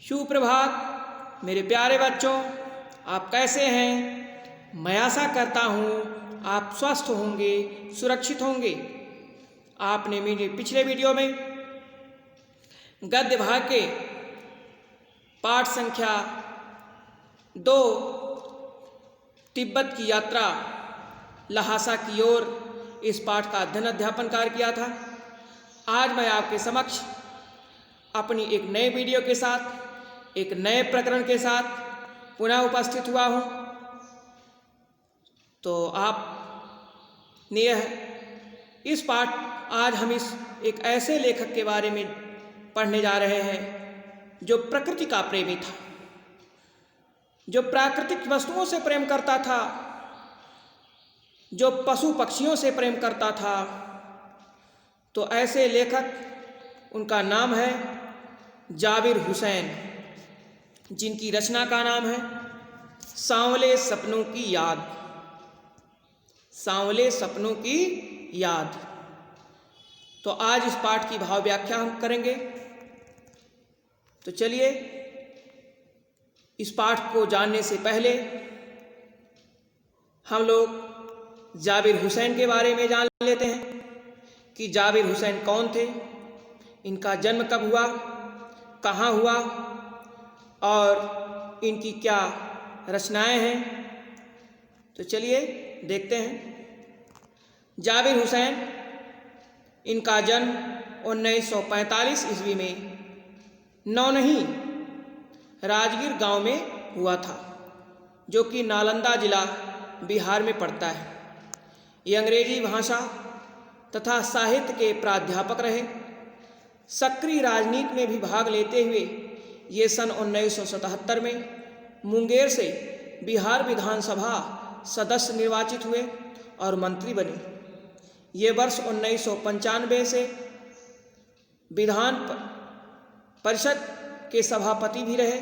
सुप्रभात मेरे प्यारे बच्चों, आप कैसे हैं? मैं आशा करता हूँ आप स्वस्थ होंगे, सुरक्षित होंगे। आपने मेरे पिछले वीडियो में गद्य भाग के पाठ संख्या 2 तिब्बत की यात्रा लहासा की ओर इस पाठ का अध्ययन अध्यापन कार्य किया था। आज मैं आपके समक्ष अपनी एक नए वीडियो के साथ, एक नए प्रकरण के साथ पुनः उपस्थित हुआ हूँ। तो आप इस पाठ आज हम एक ऐसे लेखक के बारे में पढ़ने जा रहे हैं जो प्रकृति का प्रेमी था, जो प्राकृतिक वस्तुओं से प्रेम करता था, जो पशु पक्षियों से प्रेम करता था। तो ऐसे लेखक, उनका नाम है जाबिर हुसैन, जिनकी रचना का नाम है सांवले सपनों की याद। सांवले सपनों की याद। तो आज इस पाठ की भाव व्याख्या हम करेंगे। तो चलिए इस पाठ को जानने से पहले हम लोग जाबिर हुसैन के बारे में जान लेते हैं कि जाबिर हुसैन कौन थे, इनका जन्म कब हुआ, कहाँ हुआ और इनकी क्या रचनाएं हैं। तो चलिए देखते हैं। जाबिर हुसैन, इनका जन्म 1945 ईस्वी में नौनही राजगीर गांव में हुआ था, जो कि नालंदा जिला बिहार में पड़ता है। ये अंग्रेजी भाषा तथा साहित्य के प्राध्यापक रहे। सक्रिय राजनीति में भी भाग लेते हुए ये सन 1977 में मुंगेर से बिहार विधानसभा सदस्य निर्वाचित हुए और मंत्री बने। ये वर्ष 1995 से विधान परिषद के सभापति भी रहे।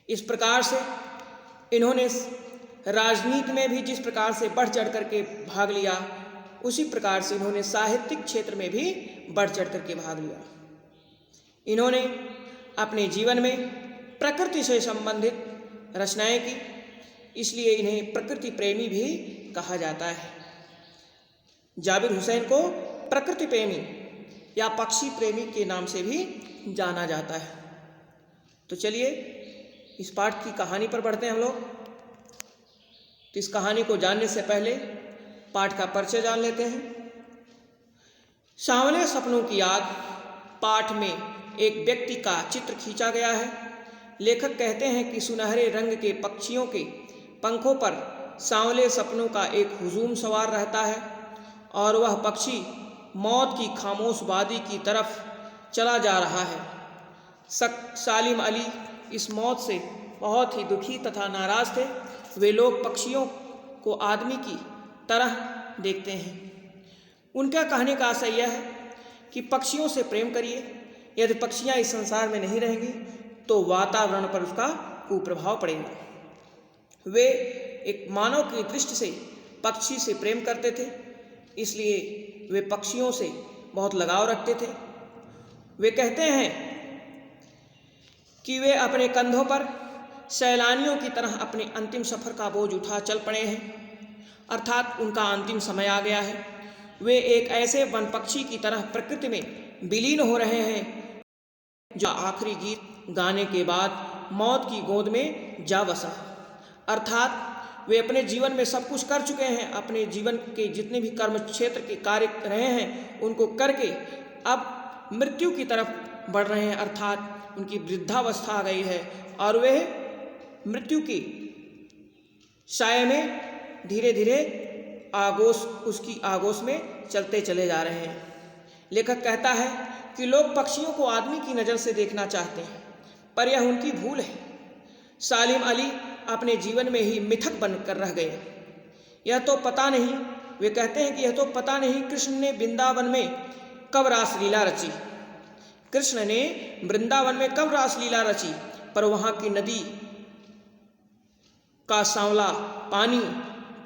इस प्रकार से इन्होंने राजनीति में भी जिस प्रकार से बढ़ चढ़ करके भाग लिया, उसी प्रकार से इन्होंने साहित्यिक क्षेत्र में भी बढ़ चढ़ करके भाग लिया। इन्होंने अपने जीवन में प्रकृति से संबंधित रचनाएं की, इसलिए इन्हें प्रकृति प्रेमी भी कहा जाता है। जाबिर हुसैन को प्रकृति प्रेमी या पक्षी प्रेमी के नाम से भी जाना जाता है। तो चलिए इस पाठ की कहानी पर बढ़ते हैं हम लोग। तो इस कहानी को जानने से पहले पाठ का परिचय जान लेते हैं। सांवले सपनों की याद पाठ में एक व्यक्ति का चित्र खींचा गया है। लेखक कहते हैं कि सुनहरे रंग के पक्षियों के पंखों पर सांवले सपनों का एक हुजूम सवार रहता है और वह पक्षी मौत की खामोश वादी की तरफ चला जा रहा है। सालिम अली इस मौत से बहुत ही दुखी तथा नाराज थे। वे लोग पक्षियों को आदमी की तरह देखते हैं। उनका कहने का आशय यह है कि पक्षियों से प्रेम करिए। यदि पक्षियां इस संसार में नहीं रहेंगी तो वातावरण पर उसका कुप्रभाव पड़ेगा। वे एक मानव की दृष्टि से पक्षी से प्रेम करते थे, इसलिए वे पक्षियों से बहुत लगाव रखते थे। वे कहते हैं कि वे अपने कंधों पर सैलानियों की तरह अपने अंतिम सफर का बोझ उठा चल पड़े हैं, अर्थात उनका अंतिम समय आ गया है। वे एक ऐसे वन पक्षी की तरह प्रकृति में विलीन हो रहे हैं जो आखिरी गीत गाने के बाद मौत की गोद में जा बसा। अर्थात वे अपने जीवन में सब कुछ कर चुके हैं। अपने जीवन के जितने भी कर्म क्षेत्र के कार्य रहे हैं उनको करके अब मृत्यु की तरफ बढ़ रहे हैं, अर्थात उनकी वृद्धावस्था आ गई है और वे मृत्यु की साये में धीरे धीरे उसकी आगोश में चलते चले जा रहे हैं। लेखक कहता है कि लोग पक्षियों को आदमी की नज़र से देखना चाहते हैं, पर यह उनकी भूल है। सालिम अली अपने जीवन में ही मिथक बनकर रह गए। यह तो पता नहीं, वे कहते हैं कि यह तो पता नहीं कृष्ण ने वृंदावन में कब रासलीला रची। कृष्ण ने वृंदावन में कब रासलीला रची, पर वहाँ की नदी का सांवला पानी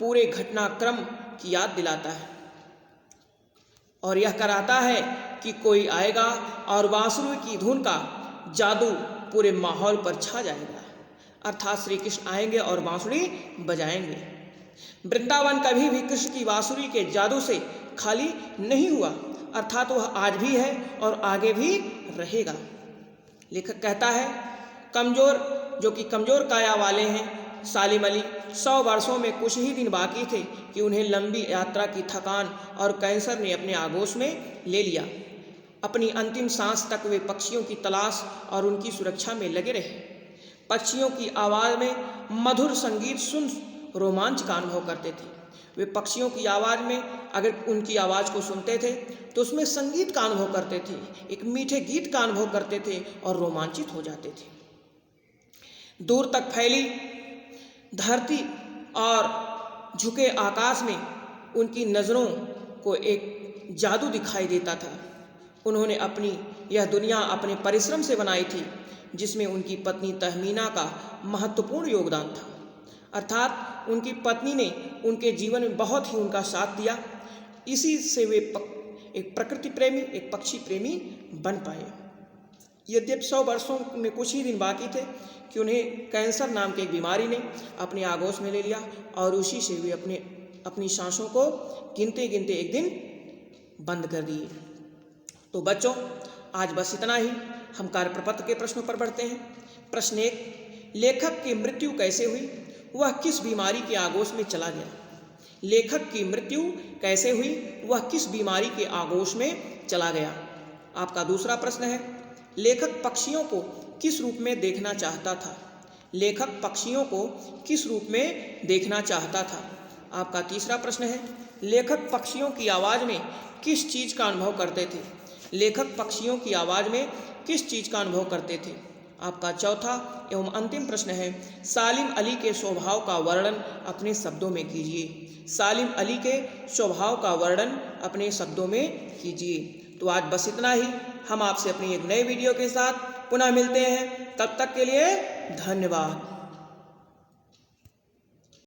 पूरे घटनाक्रम की याद दिलाता है और यह कराता है कि कोई आएगा और बांसुरी की धुन का जादू पूरे माहौल पर छा जाएगा। अर्थात श्री कृष्ण आएंगे और बांसुरी बजाएंगे। वृंदावन कभी भी कृष्ण की बांसुरी के जादू से खाली नहीं हुआ, अर्थात वह आज भी है और आगे भी रहेगा। लेखक कहता है, जो कि कमज़ोर काया वाले हैं सालिम अली, 100 वर्षों में कुछ ही दिन बाकी थे कि उन्हें लंबी यात्रा की थकान और कैंसर ने अपने आगोश में ले लिया। अपनी अंतिम सांस तक वे पक्षियों की तलाश और उनकी सुरक्षा में लगे रहे। पक्षियों की आवाज़ में मधुर संगीत सुन रोमांच का अनुभव करते थे। वे पक्षियों की आवाज़ में अगर उनकी आवाज़ को सुनते थे तो उसमें संगीत का अनुभव करते थे, एक मीठे गीत का अनुभव करते थे और रोमांचित हो जाते थे। दूर तक फैली धरती और झुके आकाश में उनकी नज़रों को एक जादू दिखाई देता था। उन्होंने अपनी यह दुनिया अपने परिश्रम से बनाई थी, जिसमें उनकी पत्नी तहमीना का महत्वपूर्ण योगदान था। अर्थात उनकी पत्नी ने उनके जीवन में बहुत ही उनका साथ दिया। इसी से वे एक प्रकृति प्रेमी, एक पक्षी प्रेमी बन पाए। यद्यपि 100 वर्षों में कुछ ही दिन बाकी थे कि उन्हें कैंसर नाम की एक बीमारी ने अपने आगोश में ले लिया और उसी से वे अपनी सांसों को गिनते गिनते एक दिन बंद कर दिए। तो बच्चों, आज बस इतना ही। हम कार्य प्रपत्र के प्रश्नों पर बढ़ते हैं। प्रश्न 1, लेखक की मृत्यु कैसे हुई? वह किस बीमारी के आगोश में चला गया? लेखक की मृत्यु कैसे हुई? वह किस बीमारी के आगोश में चला गया? आपका दूसरा प्रश्न है, लेखक पक्षियों को किस रूप में देखना चाहता था? लेखक पक्षियों को किस रूप में देखना चाहता था? आपका तीसरा प्रश्न है, लेखक पक्षियों की आवाज़ में किस चीज़ का अनुभव करते थे? लेखक पक्षियों की आवाज़ में किस चीज़ का अनुभव करते थे? आपका चौथा एवं अंतिम प्रश्न है, सालिम अली के स्वभाव का वर्णन अपने शब्दों में कीजिए। सालिम अली के स्वभाव का वर्णन अपने शब्दों में कीजिए। तो आज बस इतना ही। हम आपसे अपनी एक नए वीडियो के साथ पुनः मिलते हैं। तब तक के लिए धन्यवाद।